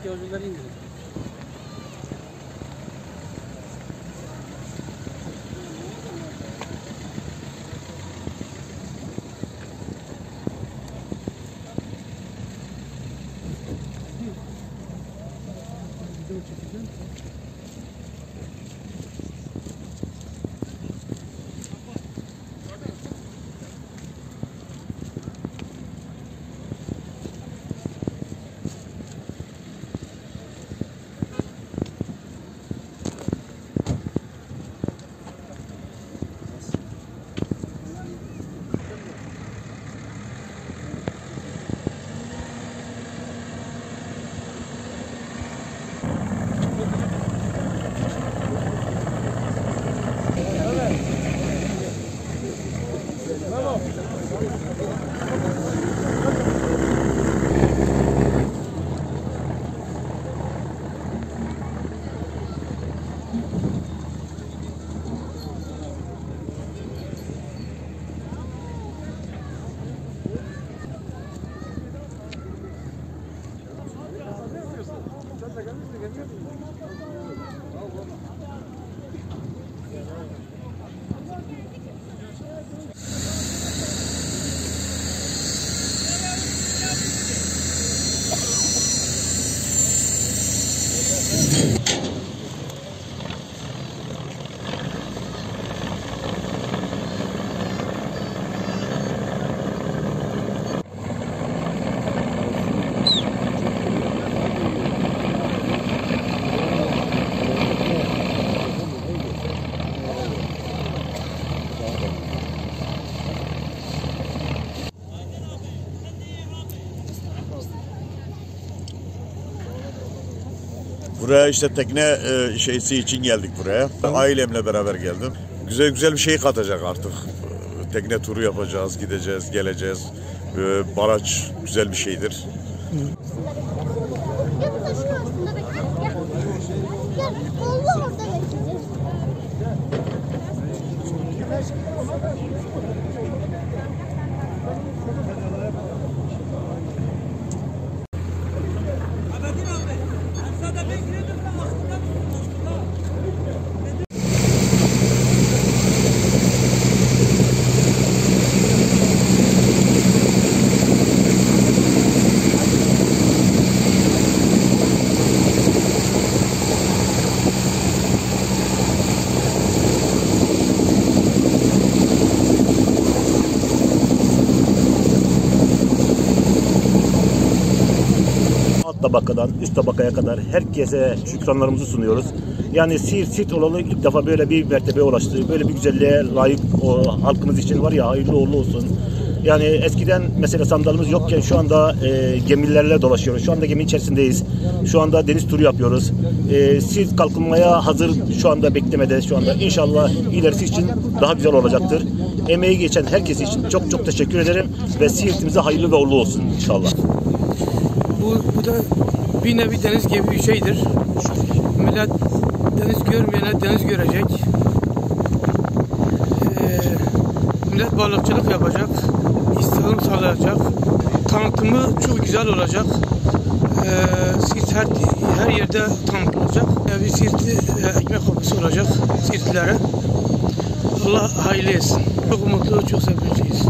Gemideki yolcuları indirin. Buraya işte tekne şeysi için geldik buraya. Ailemle beraber geldim. Güzel güzel bir şey katacak artık. Tekne turu yapacağız, gideceğiz, geleceğiz. Baraj güzel bir şeydir. Gel burada şunun altında bekle. Gel. Gel. Allah orada bekle. Tabakadan üst tabakaya kadar herkese şükranlarımızı sunuyoruz. Yani Siirt olalı ilk defa böyle bir mertebe ulaştı. Böyle bir güzelliğe layık o halkımız için var ya, hayırlı uğurlu olsun. Yani eskiden mesela sandalımız yokken şu anda gemilerle dolaşıyoruz. Şu anda gemi içerisindeyiz. Şu anda deniz turu yapıyoruz. Siirt kalkınmaya hazır, şu anda beklemede. Şu anda inşallah ilerisi için daha güzel olacaktır. Emeği geçen herkes için çok çok teşekkür ederim ve Siirt'imize hayırlı ve uğurlu olsun inşallah. Bu da bir nevi deniz gibi bir şeydir. Millet deniz görmeyene deniz görecek. Millet balıkçılık yapacak. İstihdam sağlayacak. Tanıtımı çok güzel olacak. Siirt her yerde tanıtılacak. Bir Siirt'li ekmek kapısı olacak Siirtlilere. Allah hayırlı etsin. Çok umutlu, çok sevinçliyiz.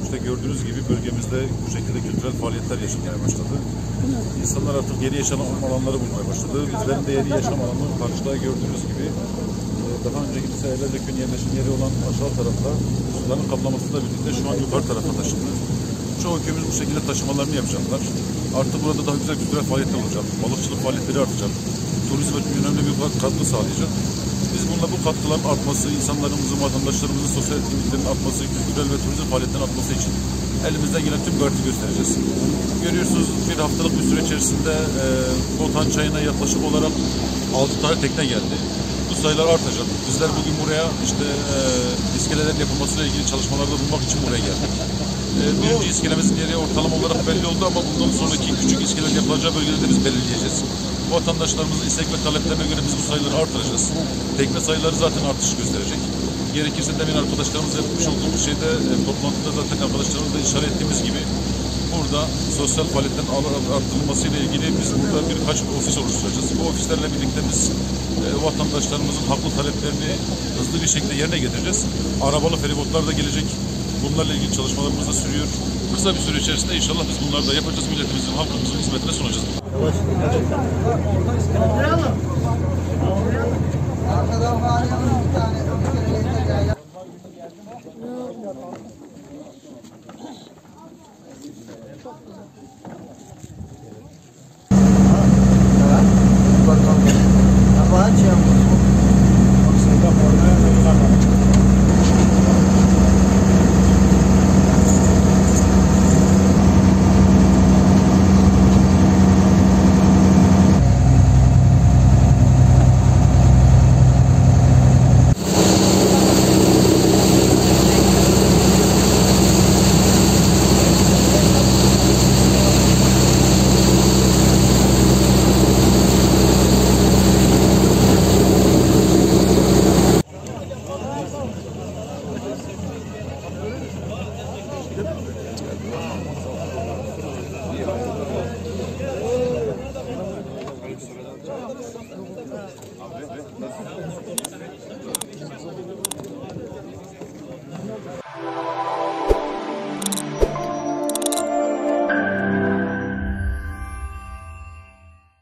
İşte gördüğünüz gibi bölgemizde bu şekilde kültürel faaliyetler yaşanmaya başladı. İnsanlar artık yeni yaşam alanları bulmaya başladı. Bizlerin de yeni yaşam alanı karşıda gördüğünüz gibi daha önceki senelerce köyün yerleşim yeri olan aşağı tarafta suların kaplamasıyla birlikte şu an yukarı tarafa taşındı. Çoğu köyümüz bu şekilde taşımalarını yapacaklar. Artık burada daha güzel kültürel faaliyetler olacak. Balıkçılık faaliyetleri artacak. Turizme önemli bir katkı sağlayacak. Biz bununla bu katkıların artması, insanlarımızın, vatandaşlarımızın sosyal etkinliklerin artması, kültürel ve turizm faaliyetlerinin artması için elimizden gelen tüm gayreti göstereceğiz. Görüyorsunuz, bir haftalık bir süre içerisinde Botan Çayı'na yaklaşık olarak 6 tane tekne geldi. Bu sayılar artacak. Bizler bugün buraya işte iskelelerin yapılmasıyla ilgili çalışmalarda bulunmak için buraya geldik. Birinci iskelemizin yeri ortalama olarak belli oldu ama bundan sonraki küçük iskeleler yapılacağı bölgeleri de biz belirleyeceğiz. Vatandaşlarımızın istek ve taleplerine göre biz bu sayıları artıracağız. Tekne sayıları zaten artış gösterecek. Gerekirse demin arkadaşlarımızla yapmış olduğumuz şeyde toplantıda zaten arkadaşlarımızla işaret ettiğimiz gibi bu burada sosyal faaliyetlerin arttırılmasıyla ilgili biz burada birkaç ofis oluşturacağız. Bu ofislerle birlikte biz vatandaşlarımızın haklı taleplerini hızlı bir şekilde yerine getireceğiz. Arabalı feribotlar da gelecek. Bunlarla ilgili çalışmalarımız da sürüyor. Kısa bir süre içerisinde inşallah biz bunları da yapacağız. Milletimizin, halkımızın hizmetine sunacağız. Arkadan bağlayalım bir tane.